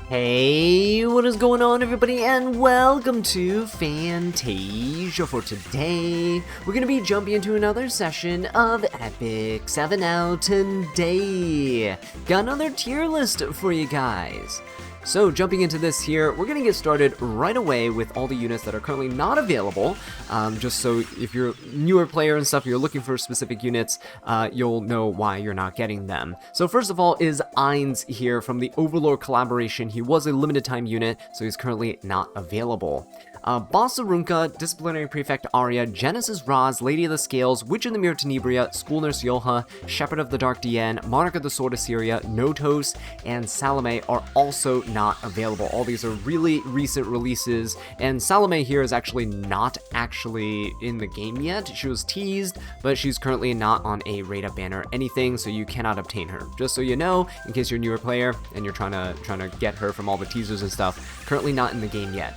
Hey, what is going on everybody, and welcome to Fantasia. For today, we're going to be jumping into another session of Epic 7 out today. Got another tier list for you guys. So jumping into this here, we're going to get started right away with all the units that are currently not available, just so if you're a newer player and stuff, you're looking for specific units, you'll know why you're not getting them. So first of all is Ainz here from the Overlord collaboration. He was a limited time unit, so he's currently not available. Bossarunka, Disciplinary Prefect Arya, Genesis Raz, Lady of the Scales, Witch in the Mirror Tenebria, School Nurse Yoha, Shepherd of the Dark Dien, Monarch of the Sword of Syria, Notos, and Salome are also not available. All these are really recent releases, and Salome here is actually not in the game yet. She was teased, but she's currently not on a raid-up banner or anything, so you cannot obtain her. Just so you know, in case you're a newer player and you're trying to get her from all the teasers and stuff, currently not in the game yet.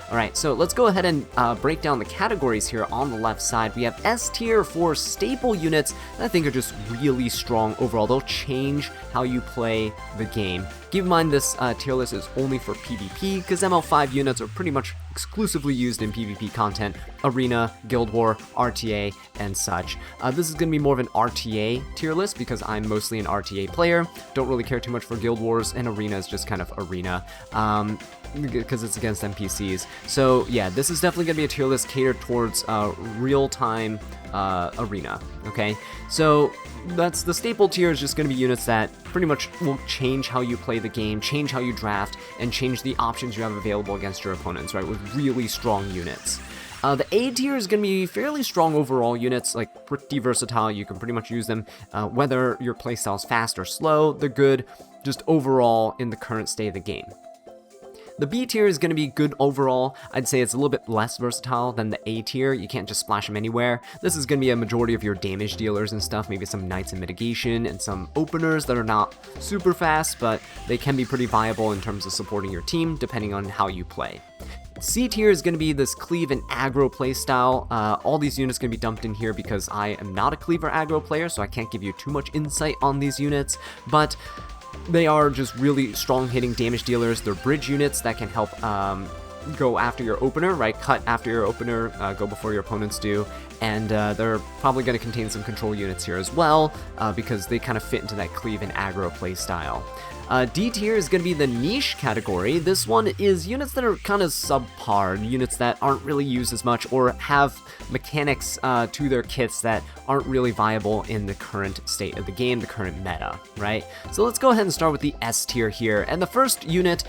Alright, so let's go ahead and break down the categories here on the left side. We have S tier for staple units that I think are just really strong overall. They'll change how you play the game. Keep in mind this tier list is only for PvP, because ML5 units are pretty much exclusively used in PvP content, Arena, Guild War, RTA, and such. This is going to be more of an RTA tier list, because I'm mostly an RTA player. Don't really care too much for Guild Wars, and Arena is just kind of Arena. Because it's against NPCs. So yeah, this is definitely going to be a tier list catered towards real-time Arena, okay? So that's the staple tier is just going to be units that pretty much will change how you play the game, change how you draft, and change the options you have available against your opponents, right, with really strong units. The A tier is going to be fairly strong overall units, like pretty versatile. You can pretty much use them whether your playstyle is fast or slow. They're good just overall in the current state of the game. The B tier is going to be good overall. I'd say it's a little bit less versatile than the A tier. You can't just splash them anywhere. This is going to be a majority of your damage dealers and stuff, maybe some knights in mitigation and some openers that are not super fast, but they can be pretty viable in terms of supporting your team depending on how you play. C tier is going to be this Cleave and Aggro playstyle. All these units going to be dumped in here because I am not a Cleave or Aggro player, so I can't give you too much insight on these units, but they are just really strong hitting damage dealers. They're bridge units that can help go after your opener, right? Cut after your opener, go before your opponents do. And they're probably going to contain some control units here as well, because they kind of fit into that Cleave and Aggro playstyle. D tier is going to be the niche category. This one is units that are kind of subpar, units that aren't really used as much or have mechanics to their kits that aren't really viable in the current state of the game, the current meta, right? So let's go ahead and start with the S tier here. And the first unit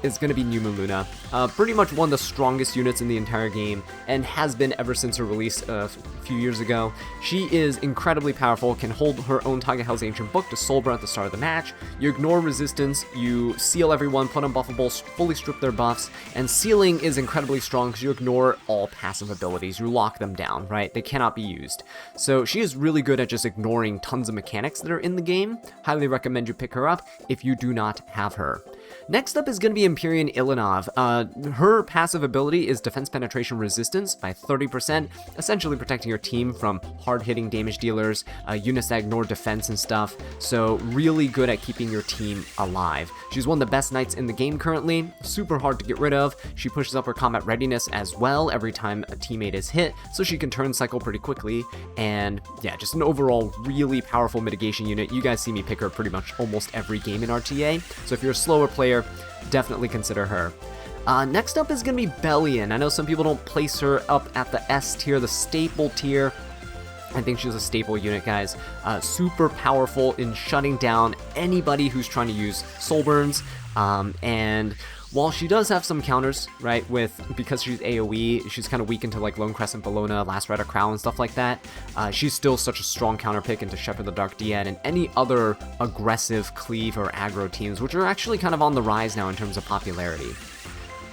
is going to be New Moon Luna. Pretty much one of the strongest units in the entire game, and has been ever since her release a few years ago. She is incredibly powerful, can hold her own Tagahel's Ancient Book to Soulburn at the start of the match. You ignore resistance, you seal everyone, put unbuffables, fully strip their buffs, and sealing is incredibly strong because you ignore all passive abilities. You lock them down, right? They cannot be used. So she is really good at just ignoring tons of mechanics that are in the game. Highly recommend you pick her up if you do not have her. Next up is going to be Empyrean Ilanov. Her passive ability is Defense Penetration Resistance by 30%, essentially protecting your team from hard-hitting damage dealers, units that ignore defense and stuff, so really good at keeping your team alive. She's one of the best knights in the game currently, super hard to get rid of. She pushes up her combat readiness as well every time a teammate is hit, so she can turn cycle pretty quickly, and yeah, just an overall really powerful mitigation unit. You guys see me pick her pretty much almost every game in RTA, so if you're a slower player, definitely consider her. Next up is going to be Bellion. I know some people don't place her up at the S tier, the staple tier. I think she's a staple unit, guys. Super powerful in shutting down anybody who's trying to use soul burns, and while she does have some counters, right, because she's AoE, she's kind of weak into like Lone Crescent, Bellona, Last Rider Crown, and stuff like that, she's still such a strong counter pick into Shepherd of the Dark Dien and any other aggressive Cleave or Aggro teams, which are actually kind of on the rise now in terms of popularity.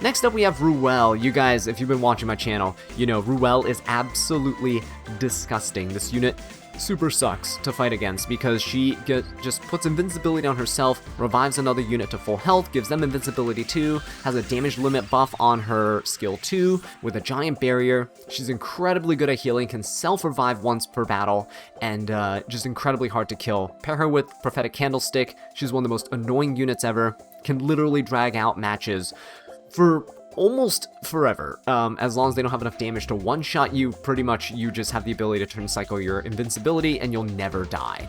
Next up, we have Ruel. You guys, if you've been watching my channel, you know Ruel is absolutely disgusting. This unit super sucks to fight against because she just puts invincibility on herself, revives another unit to full health, gives them invincibility too, has a damage limit buff on her skill 2 with a giant barrier. She's incredibly good at healing, can self-revive once per battle, and just incredibly hard to kill. Pair her with Prophetic Candlestick, she's one of the most annoying units ever, can literally drag out matches for almost forever. As long as they don't have enough damage to one-shot you, pretty much you just have the ability to turn cycle your invincibility and you'll never die.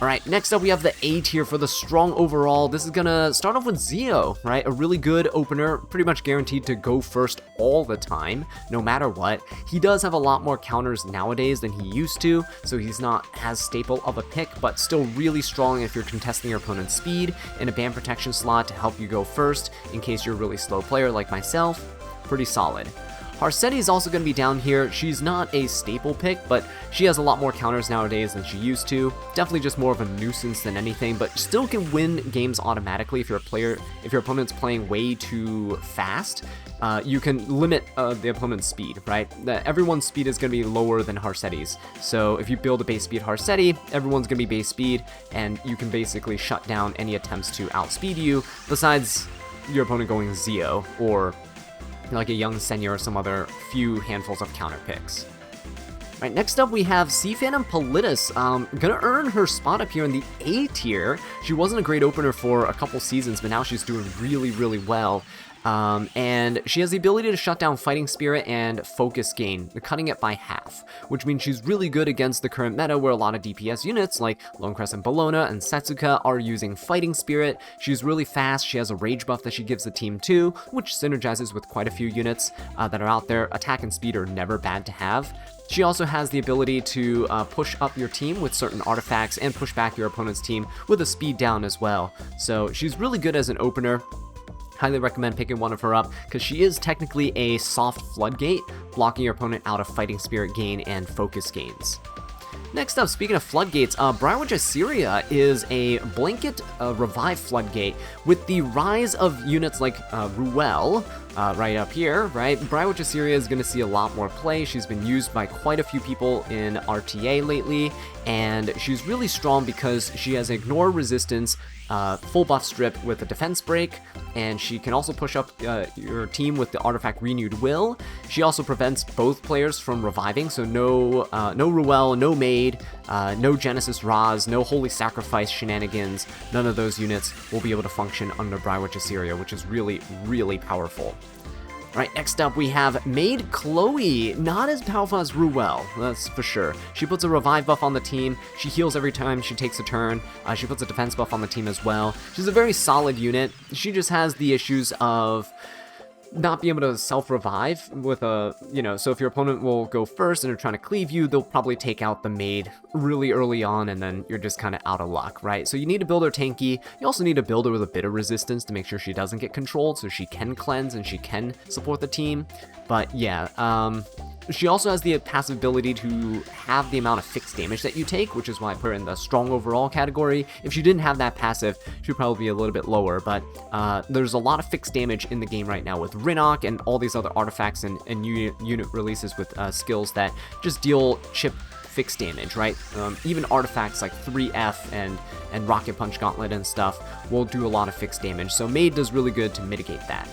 Alright, next up we have the A tier for the strong overall. This is gonna start off with Zio, right? A really good opener, pretty much guaranteed to go first all the time, no matter what. He does have a lot more counters nowadays than he used to, so he's not as staple of a pick, but still really strong if you're contesting your opponent's speed, in a band protection slot to help you go first, in case you're a really slow player like myself. Pretty solid. Harsetti is also going to be down here. She's not a staple pick, but she has a lot more counters nowadays than she used to. Definitely just more of a nuisance than anything, but still can win games automatically if your opponent's playing way too fast. You can limit the opponent's speed, right? Everyone's speed is going to be lower than Harsetti's. So if you build a base speed Harsetti, everyone's going to be base speed, and you can basically shut down any attempts to outspeed you, besides your opponent going Zio, or like a young Senya or some other few handfuls of counter picks. Right, next up we have C-Phantom Politis, gonna earn her spot up here in the A tier. She wasn't a great opener for a couple seasons, but now she's doing really, really well. And she has the ability to shut down Fighting Spirit and Focus Gain, cutting it by half, which means she's really good against the current meta where a lot of DPS units like Lone Crescent Bellona and Setsuka are using Fighting Spirit. She's really fast, she has a rage buff that she gives the team too, which synergizes with quite a few units that are out there. Attack and speed are never bad to have. She also has the ability to push up your team with certain artifacts and push back your opponent's team with a speed down as well. So she's really good as an opener. Highly recommend picking one of her up, because she is technically a soft floodgate, blocking your opponent out of Fighting Spirit gain and focus gains. Next up, speaking of floodgates, Briarwitch Assyria is a blanket revive floodgate. With the rise of units like Ruel, right up here, right? Briarwitch Assyria is going to see a lot more play. She's been used by quite a few people in RTA lately, and she's really strong because she has ignore resistance, full buff strip with a defense break, and she can also push up your team with the artifact Renewed Will. She also prevents both players from reviving, so no Ruel, no Maid, no Genesis Raz, no Holy Sacrifice shenanigans. None of those units will be able to function under Briarwitch Assyria, which is really, really powerful. Alright, next up we have Maid Chloe. Not as powerful as Ruel, that's for sure. She puts a revive buff on the team, she heals every time she takes a turn, she puts a defense buff on the team as well. She's a very solid unit. She just has the issues of not being able to self-revive with a, so if your opponent will go first and they're trying to cleave you, they'll probably take out the Maid really early on, and then you're just kind of out of luck, right? So you need to build her tanky. You also need to build her with a bit of resistance to make sure she doesn't get controlled, so she can cleanse and she can support the team. But yeah, she also has the passive ability to have the amount of fixed damage that you take, which is why I put her in the strong overall category. If she didn't have that passive, she'd probably be a little bit lower, but there's a lot of fixed damage in the game right now with Rinnock and all these other artifacts and unit releases with skills that just deal chip fixed damage, right? Even artifacts like 3F and Rocket Punch Gauntlet and stuff will do a lot of fixed damage, so Maid does really good to mitigate that.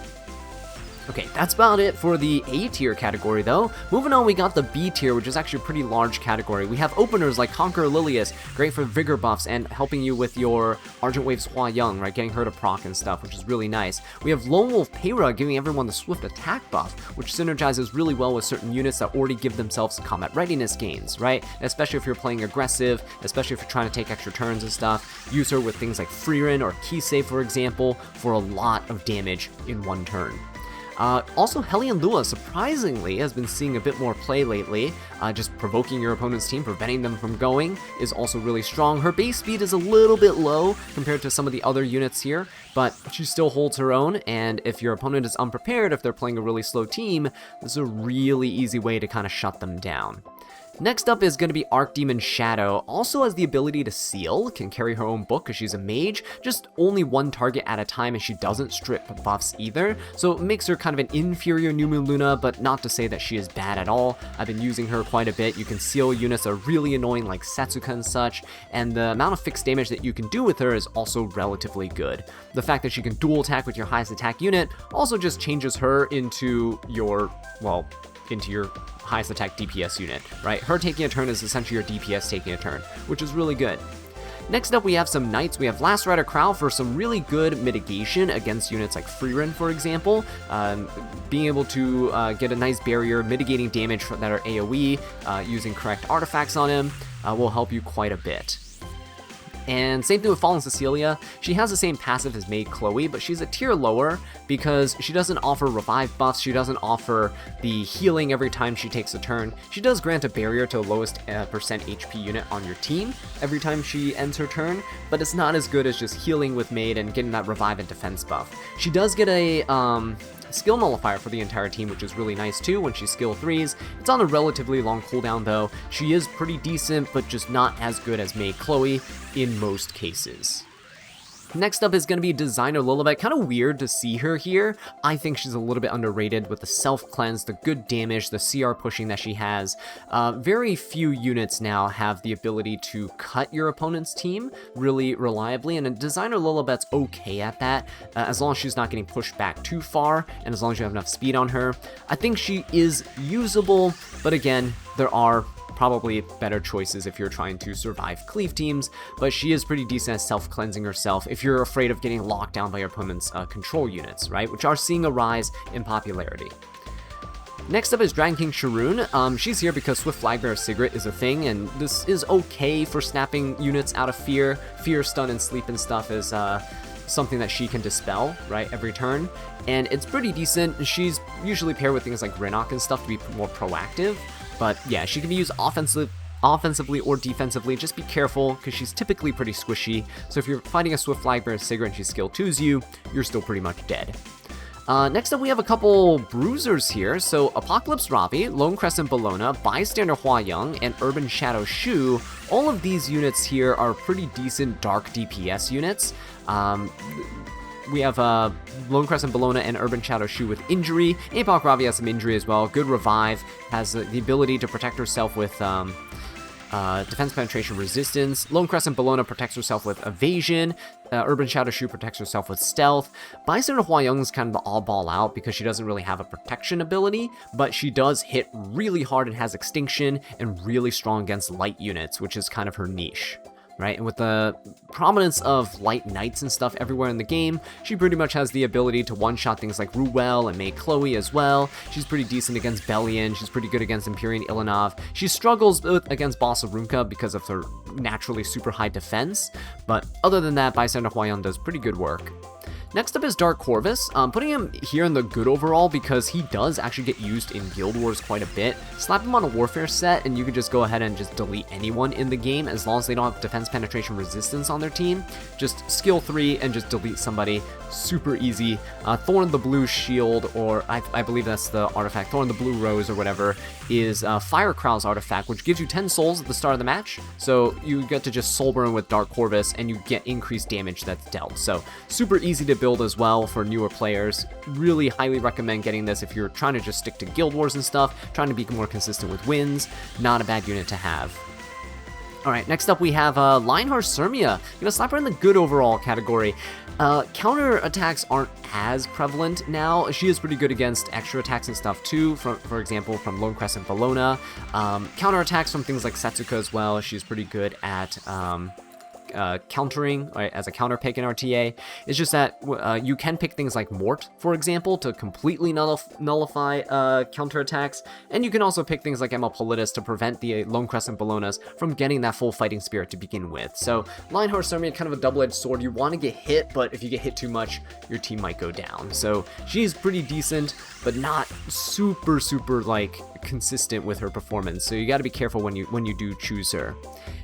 Okay, that's about it for the A tier category though. Moving on, we got the B tier, which is actually a pretty large category. We have openers like Conqueror Lilius, great for vigor buffs and helping you with your Argent Wave's Hua Young, right, getting her to proc and stuff, which is really nice. We have Lone Wolf Peyra giving everyone the swift attack buff, which synergizes really well with certain units that already give themselves combat readiness gains, right? Especially if you're playing aggressive, especially if you're trying to take extra turns and stuff. Use her with things like Freerin or Kisei, for example, for a lot of damage in one turn. Also, Hellion Lua, surprisingly, has been seeing a bit more play lately. Just provoking your opponent's team, preventing them from going, is also really strong. Her base speed is a little bit low compared to some of the other units here, but she still holds her own, and if your opponent is unprepared, if they're playing a really slow team, this is a really easy way to kind of shut them down. Next up is going to be Archdemon Shadow. Also has the ability to seal, can carry her own book because she's a mage, just only one target at a time, and she doesn't strip buffs either, so it makes her kind of an inferior New Moon Luna, but not to say that she is bad at all. I've been using her quite a bit. You can seal units that are really annoying like Setsuka and such, and the amount of fixed damage that you can do with her is also relatively good. The fact that she can dual attack with your highest attack unit also just changes her into your, well, into your highest attack DPS unit, right? Her taking a turn is essentially your DPS taking a turn, which is really good. Next up, we have some knights. We have Last Rider Crow for some really good mitigation against units like Freerin, for example. Being able to get a nice barrier, mitigating damage that are AoE, using correct artifacts on him will help you quite a bit. And same thing with Fallen Cecilia. She has the same passive as Maid Chloe, but she's a tier lower because she doesn't offer revive buffs, she doesn't offer the healing every time she takes a turn. She does grant a barrier to the lowest percent HP unit on your team every time she ends her turn, but it's not as good as just healing with Maid and getting that revive and defense buff. She does get a skill nullifier for the entire team, which is really nice too when she skill 3s. It's on a relatively long cooldown though. She is pretty decent, but just not as good as Maid Chloe in most cases. Next up is going to be Designer Lilibet. Kind of weird to see her here. I think she's a little bit underrated with the self-cleanse, the good damage, the CR pushing that she has. Very few units now have the ability to cut your opponent's team really reliably, and a Designer Lilibet's okay at that, as long as she's not getting pushed back too far, and as long as you have enough speed on her. I think she is usable, but again, there are probably better choices if you're trying to survive Cleave teams, but she is pretty decent at self-cleansing herself if you're afraid of getting locked down by your opponent's control units, right? Which are seeing a rise in popularity. Next up is Dragon King Sharoon. She's here because Swift Flagbearer Sigret is a thing, and this is okay for snapping units out of fear. Fear, stun, and sleep and stuff is something that she can dispel, right, every turn, and it's pretty decent. She's usually paired with things like Renok and stuff to be more proactive. But yeah, she can be used offensively or defensively. Just be careful because she's typically pretty squishy. So if you're fighting a Swift Flagbearer Sigrid and she skill 2s you, you're still pretty much dead. Next up, we have a couple bruisers here. So Apocalypse Ravi, Lone Crescent Bellona, Bystander Hua-Young, and Urban Shadow Shu. All of these units here are pretty decent dark DPS units. We have Lone Crescent Bellona and Urban Shadow Shu with injury. Apoc Ravi has some injury as well. Good revive. Has the ability to protect herself with defense penetration resistance. Lone Crescent Bellona protects herself with evasion. Urban Shadow Shu protects herself with stealth. Bystander Hua-Young is kind of the all-ball out because she doesn't really have a protection ability, but she does hit really hard and has extinction and really strong against light units, which is kind of her niche. Right, and with the prominence of light knights and stuff everywhere in the game, she pretty much has the ability to one-shot things like Ruel and Maid Chloe as well. She's pretty decent against Bellion, she's pretty good against Empyrean Ilanov. She struggles against Boss of Runka because of her naturally super high defense, but other than that, Bystander Hua-Young does pretty good work. Next up is Dark Corvus. Putting him here in the good overall because he does actually get used in Guild Wars quite a bit. Slap him on a Warfare set and you can just go ahead and just delete anyone in the game as long as they don't have defense penetration resistance on their team. Just skill 3 and just delete somebody. Super easy. Thorn the Blue Shield, or I believe that's the artifact, Thorn the Blue Rose or whatever, is Firecrow's artifact, which gives you 10 souls at the start of the match. So you get to just soul burn with Dark Corvus and you get increased damage that's dealt. So super easy to build as well for newer players. Really highly recommend getting this if you're trying to just stick to Guild Wars and stuff, trying to be more consistent with wins. Not a bad unit to have. Alright, next up we have Lionheart Sirmia. Gonna slap her in the good overall category. Counter attacks aren't as prevalent now. She is pretty good against extra attacks and stuff too, for example, from Lone Crescent Bellona. Counter attacks from things like Setsuka as well. She's pretty good at countering, right, as a counter pick in RTA. It's just that you can pick things like Mort, for example, to completely nullify counter attacks, and you can also pick things like ML5 to prevent the Lone Crescent Bellonas from getting that full fighting spirit to begin with. So Lionheart Sirmia, kind of a double-edged sword. You want to get hit, but if you get hit too much, your team might go down. So she's pretty decent, but not super like consistent with her performance. So you got to be careful when you do choose her.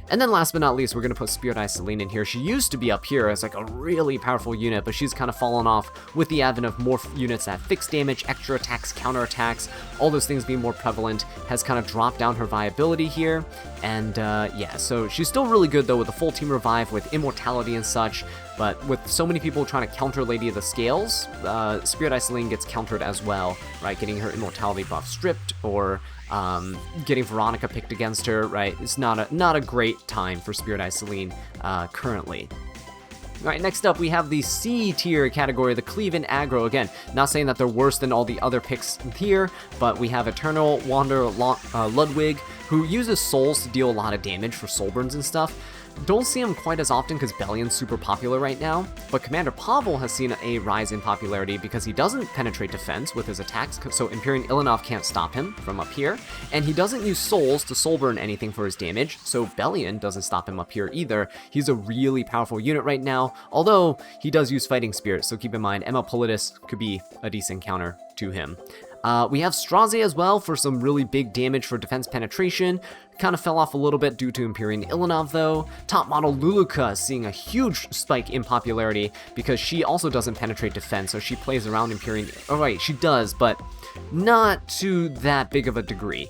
And then last but not least, we're going to put Spirit Eye Celine in here. She used to be up here as like a really powerful unit, but she's kind of fallen off with the advent of more units that fixed damage, extra attacks, counter attacks, all those things being more prevalent, has kind of dropped down her viability here. And yeah, so she's still really good though with the full team revive, with immortality and such, but with so many people trying to counter Lady of the Scales, Spirit Eye Celine gets countered as well, right? Getting her immortality buff stripped, or getting Veronica picked against her, right? It's not a great time for Spirit Eye Celine currently. Alright, next up we have the C tier category, the Cleave and Aggro. Again, not saying that they're worse than all the other picks here, but we have Eternal Wander Ludwig, who uses souls to deal a lot of damage for soul burns and stuff. Don't see him quite as often because Bellion's super popular right now, but Commander Pavel has seen a rise in popularity because he doesn't penetrate defense with his attacks, so Empyrean Ilanov can't stop him from up here, and he doesn't use souls to soul burn anything for his damage, so Bellion doesn't stop him up here either. He's a really powerful unit right now, although he does use Fighting Spirit, so keep in mind ML Politis could be a decent counter to him. We have Straze as well for some really big damage for defense penetration. Kind of fell off a little bit due to Empyrean Ilanov though. Top model Luluka seeing a huge spike in popularity because she also doesn't penetrate defense, so she plays around Empyrean. Oh right, she does, but not to that big of a degree.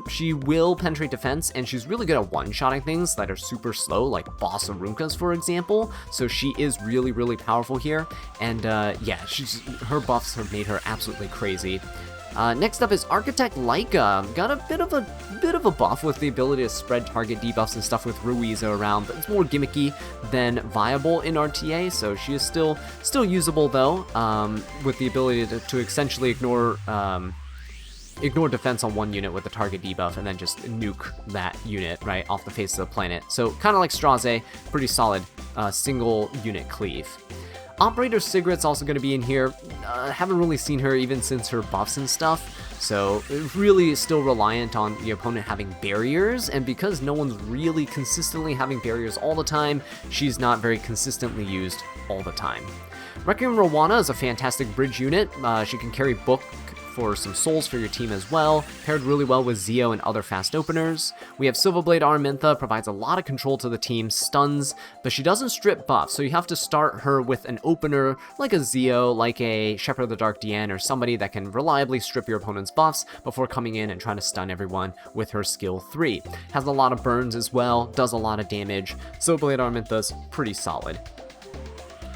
She will penetrate defense, and she's really good at one-shotting things that are super slow, like Boss Arunkas, for example. So she is really, really powerful here, and yeah, her buffs have made her absolutely crazy. Next up is Architect Laika. Got a bit of a buff with the ability to spread target debuffs and stuff with Ruiza around, but it's more gimmicky than viable in RTA, so she is still usable though, with the ability to essentially ignore defense on one unit with a target debuff and then just nuke that unit right off the face of the planet. So kind of like Straze, pretty solid single unit cleave. Operator Sigrid's also going to be in here. Haven't really seen her even since her buffs and stuff, so really still reliant on the opponent having barriers, and because no one's really consistently having barriers all the time, she's not very consistently used all the time. Requiem Rowana is a fantastic bridge unit. She can carry Book for some souls for your team as well, paired really well with Zeo and other fast openers. We have Silverblade Araminta, provides a lot of control to the team, stuns, but she doesn't strip buffs, so you have to start her with an opener like a Zeo, like a Shepherd of the Dark Diane, or somebody that can reliably strip your opponent's buffs before coming in and trying to stun everyone with her skill 3. Has a lot of burns as well, does a lot of damage. Silverblade Araminta's pretty solid.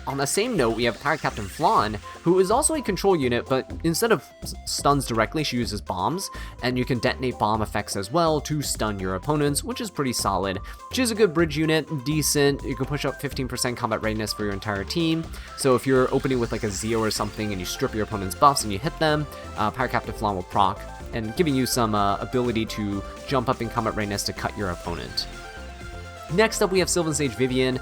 On the same note, we have Pirate Captain Flan, who is also a control unit, but instead of stuns directly, she uses bombs, and you can detonate bomb effects as well to stun your opponents, which is pretty solid. She's a good bridge unit, decent. You can push up 15% combat readiness for your entire team, so if you're opening with like a Zeo or something and you strip your opponent's buffs and you hit them, Pirate Captain Flan will proc, and giving you some ability to jump up in combat readiness to cut your opponent. Next up, we have Sylvan Sage Vivian.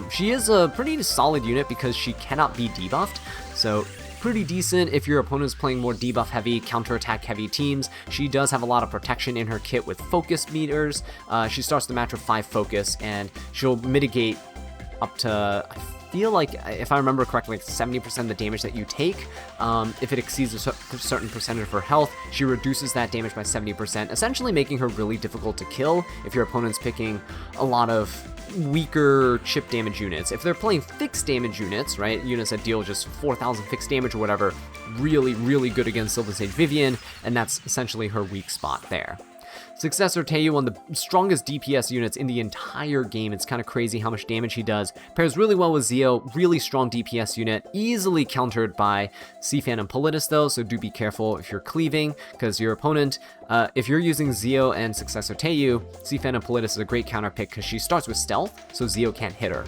She is a pretty solid unit because she cannot be debuffed, so pretty decent if your opponent's playing more debuff heavy, counterattack heavy teams. She does have a lot of protection in her kit with focus meters. She starts the match with 5 focus, and she'll mitigate up to, I feel like, if I remember correctly, like 70% of the damage that you take. If it exceeds a certain percentage of her health, she reduces that damage by 70%, essentially making her really difficult to kill if your opponent's picking a lot of weaker chip damage units. If they're playing fixed damage units, right, units that deal just 4,000 fixed damage or whatever, really, really good against Sylvan Sage Vivian, and that's essentially her weak spot there. Successor Teiyu, one of the strongest DPS units in the entire game. It's kind of crazy how much damage he does. Pairs really well with Zeo, really strong DPS unit, easily countered by Seafan and Politis though, so do be careful if you're cleaving, because your opponent, if you're using Zeo and Successor Teiyu, Seafan and Politis is a great counter pick because she starts with stealth, so Zeo can't hit her.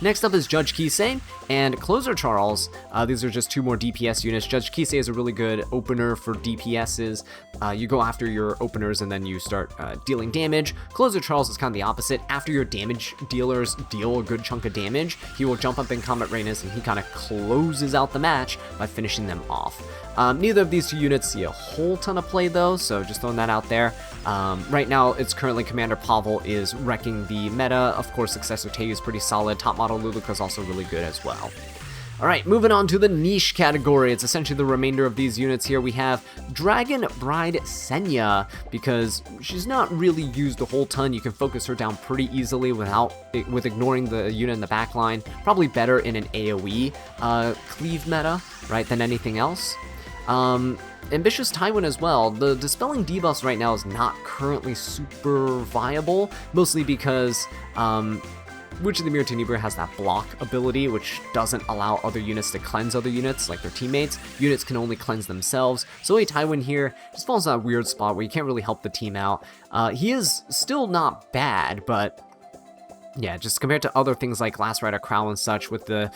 Next up is Judge Kisei and Closer Charles. These are just 2 more DPS units. Judge Kisei is a really good opener for DPSs. You go after your openers and then you start dealing damage. Closer Charles is kind of the opposite. After your damage dealers deal a good chunk of damage, he will jump up in combat readiness and he kind of closes out the match by finishing them off. Neither of these 2 units see a whole ton of play though, so just throwing that out there. Right now, it's currently Commander Pavel is wrecking the meta. Of course, Successor Teiyu is pretty solid. Top model Luluka is also really good as well. Alright, moving on to the niche category. It's essentially the remainder of these units here. We have Dragon Bride Senya, because she's not really used a whole ton. You can focus her down pretty easily with ignoring the unit in the back line. Probably better in an AoE Cleave meta, right, than anything else. Ambitious Tywin as well. The dispelling debuffs right now is not currently super viable, mostly because Witch of the Mirror Tenebria has that block ability, which doesn't allow other units to cleanse other units, like their teammates. Units can only cleanse themselves. So a Tywin here just falls in that weird spot where you can't really help the team out. He is still not bad, but yeah, just compared to other things like Last Rider Crow and such, with the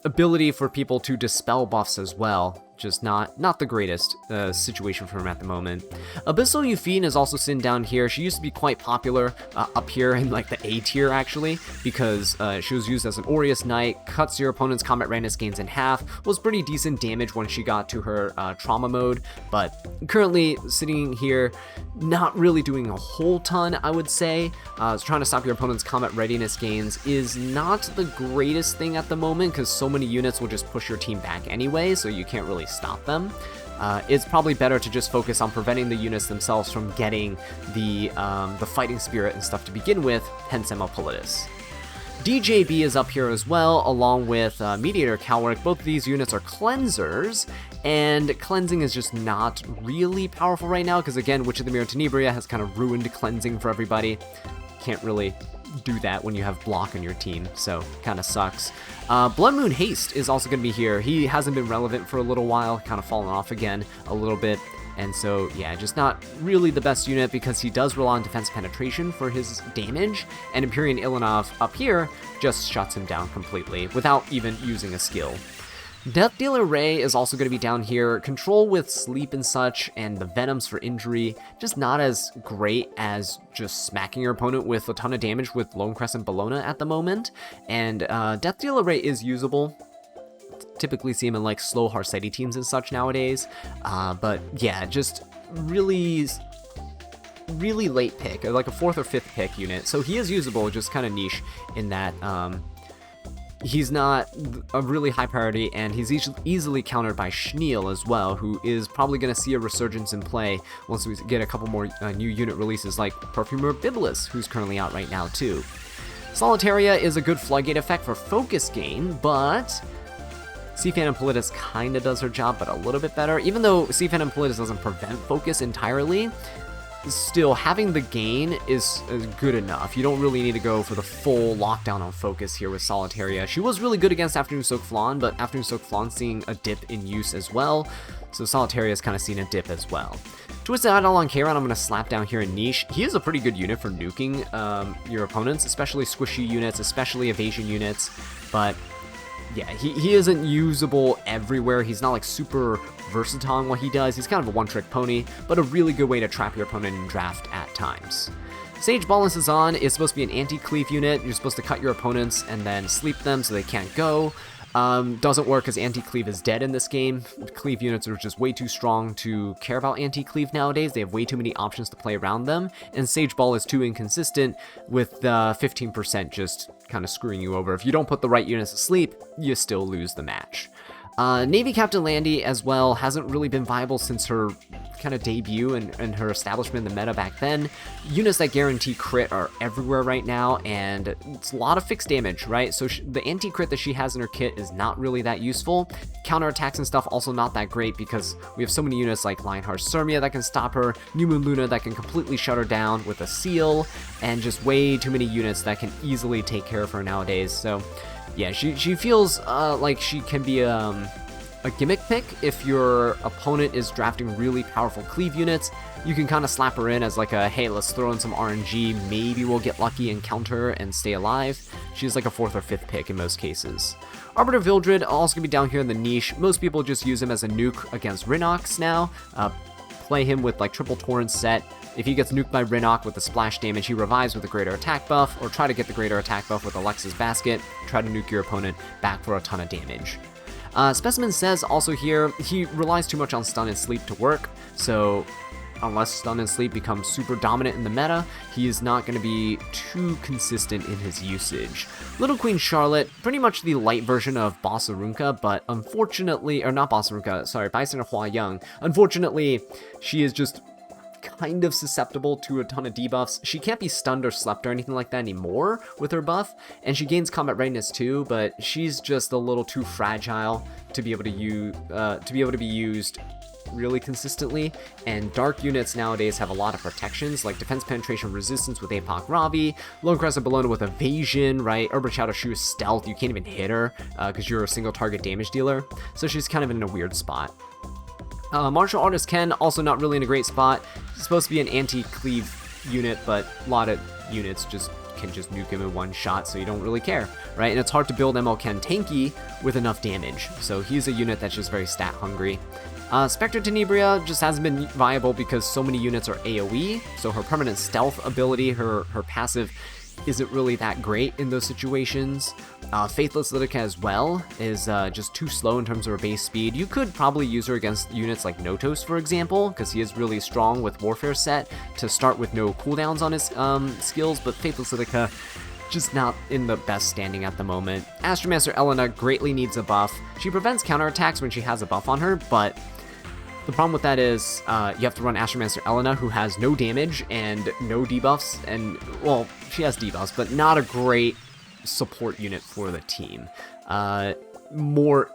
ability for people to dispel buffs as well, just not the greatest situation for him at the moment. Abyssal Euphine is also sitting down here. She used to be quite popular up here in like the A tier actually, because she was used as an Aureus Knight, cuts your opponent's combat readiness gains in half, was pretty decent damage when she got to her trauma mode, but currently sitting here not really doing a whole ton, I would say. Trying to stop your opponent's combat readiness gains is not the greatest thing at the moment, because so many units will just push your team back anyway, so you can't really stop them. It's probably better to just focus on preventing the units themselves from getting the fighting spirit and stuff to begin with, hence ML5. DJB is up here as well, along with Mediator Calric. Both of these units are cleansers, and cleansing is just not really powerful right now, because again, Witch of the Mirror Tenebria has kind of ruined cleansing for everybody. Can't really do that when you have block on your team, so kind of sucks. Blood Moon Haste is also going to be here. He hasn't been relevant for a little while, kind of fallen off again a little bit, and so yeah, just not really the best unit, because he does rely on defense penetration for his damage, and Empyrean Ilanov up here just shuts him down completely without even using a skill. Death Dealer Ray is also going to be down here. Control with sleep and such, and the Venoms for injury, just not as great as just smacking your opponent with a ton of damage with Lone Crescent Bellona at the moment. And Death Dealer Ray is usable. Typically see him in like slow Harsetti teams and such nowadays. But yeah, just really late pick, like a 4th or 5th pick unit. So he is usable, just kind of niche in that he's not a really high priority, and he's easily countered by Schneel as well, who is probably going to see a resurgence in play once we get a couple more new unit releases, like Perfumer Biblis, who's currently out right now too. Solitaria is a good floodgate effect for focus gain, but Sea Phantom Politis kind of does her job, but a little bit better. Even though Sea Phantom Politis doesn't prevent focus entirely, still, having the gain is good enough. You don't really need to go for the full lockdown on focus here with Solitaria. She was really good against Afternoon Soak Flan, but Afternoon Soak Flan seeing a dip in use as well, so Solitaria has kind of seen a dip as well. Twisted Eidolon Charon, I'm going to slap down here in niche. He is a pretty good unit for nuking your opponents, especially squishy units, especially evasion units, but yeah, he isn't usable everywhere. He's not like super versatile in what he does. He's kind of a one-trick pony, but a really good way to trap your opponent in draft at times. Sage Ball and Sazan is supposed to be an anti-cleave unit. You're supposed to cut your opponents and then sleep them so they can't go. Doesn't work because anti-cleave is dead in this game. Cleave units are just way too strong to care about anti-cleave nowadays. They have way too many options to play around them, and Sage Ball is too inconsistent, with 15% just kind of screwing you over. If you don't put the right units to sleep, you still lose the match. Navy Captain Landy as well hasn't really been viable since her kind of debut and her establishment in the meta back then. Units that guarantee crit are everywhere right now, and it's a lot of fixed damage, right? So the anti-crit that she has in her kit is not really that useful. Counterattacks and stuff also not that great, because we have so many units like Lionheart Sirmia that can stop her, New Moon Luna that can completely shut her down with a seal, and just way too many units that can easily take care of her nowadays. So yeah, she feels like she can be a gimmick pick. If your opponent is drafting really powerful cleave units, you can kind of slap her in as like a, hey, let's throw in some RNG, maybe we'll get lucky and counter and stay alive. She's like a 4th or 5th pick in most cases. Arbiter Vildred also gonna be down here in the niche. Most people just use him as a nuke against Rhinox now. Play him with like triple Torrent set. If he gets nuked by Rhinoc with the splash damage, he revives with a greater attack buff, or try to get the greater attack buff with Alexa's Basket, try to nuke your opponent back for a ton of damage. Specimen says also here, he relies too much on stun and sleep to work, so unless Stun and Sleep becomes super dominant in the meta, he is not going to be too consistent in his usage. Little Queen Charlotte, pretty much the light version of Boss Arunka, but unfortunately, or not Boss Arunka, sorry, Bison of Hua Young. Unfortunately, she is just kind of susceptible to a ton of debuffs. She can't be stunned or slept or anything like that anymore with her buff, and she gains combat readiness too, but she's just a little too fragile to be able to be used really consistently, and dark units nowadays have a lot of protections, like defense penetration resistance with Apoc Ravi, Lone Crescent Bellona with evasion, right? Urban Shadow Shoe is stealth, you can't even hit her because you're a single target damage dealer, so she's kind of in a weird spot. Martial Artist Ken, also not really in a great spot. He's supposed to be an anti-cleave unit, but a lot of units can just nuke him in one shot, so you don't really care, right? And it's hard to build ML Ken tanky with enough damage, so he's a unit that's just very stat hungry. Spectre Tenebria just hasn't been viable because so many units are AoE, so her permanent stealth ability, her passive, isn't really that great in those situations. Faithless Litica as well is just too slow in terms of her base speed. You could probably use her against units like Notos, for example, because he is really strong with Warfare set to start with no cooldowns on his skills, but Faithless Litica just not in the best standing at the moment. Astromancer Elena greatly needs a buff. She prevents counterattacks when she has a buff on her, but the problem with that is you have to run Astromancer Elena, who has no damage and no debuffs, and, well, she has debuffs, but not a great support unit for the team. More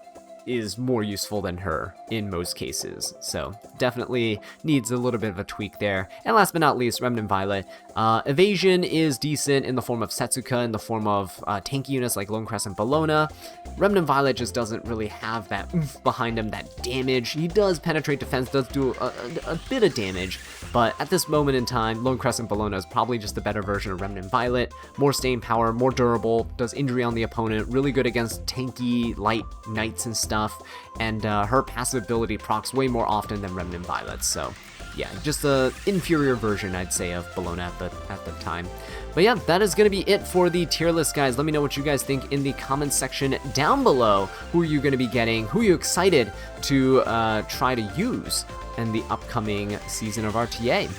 is more useful than her in most cases, so definitely needs a little bit of a tweak there. And last but not least, Remnant Violet. Evasion is decent in the form of Setsuka, in the form of tanky units like Lone Crescent Bellona. Remnant Violet just doesn't really have that oomph behind him, that damage. He does penetrate defense, does do a bit of damage, but at this moment in time, Lone Crescent Bellona is probably just the better version of Remnant Violet. More staying power, more durable, does injury on the opponent, really good against tanky, light knights and stuff, and her passive ability procs way more often than Remnant Violet, so yeah, just a inferior version, I'd say, of Bellona at the time. But yeah, that is going to be it for the tier list, guys. Let me know what you guys think in the comments section down below. Who are you going to be getting? Who are you excited to try to use in the upcoming season of RTA?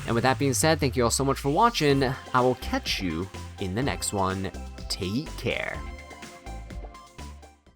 And with that being said, thank you all so much for watching. I will catch you in the next one. Take care.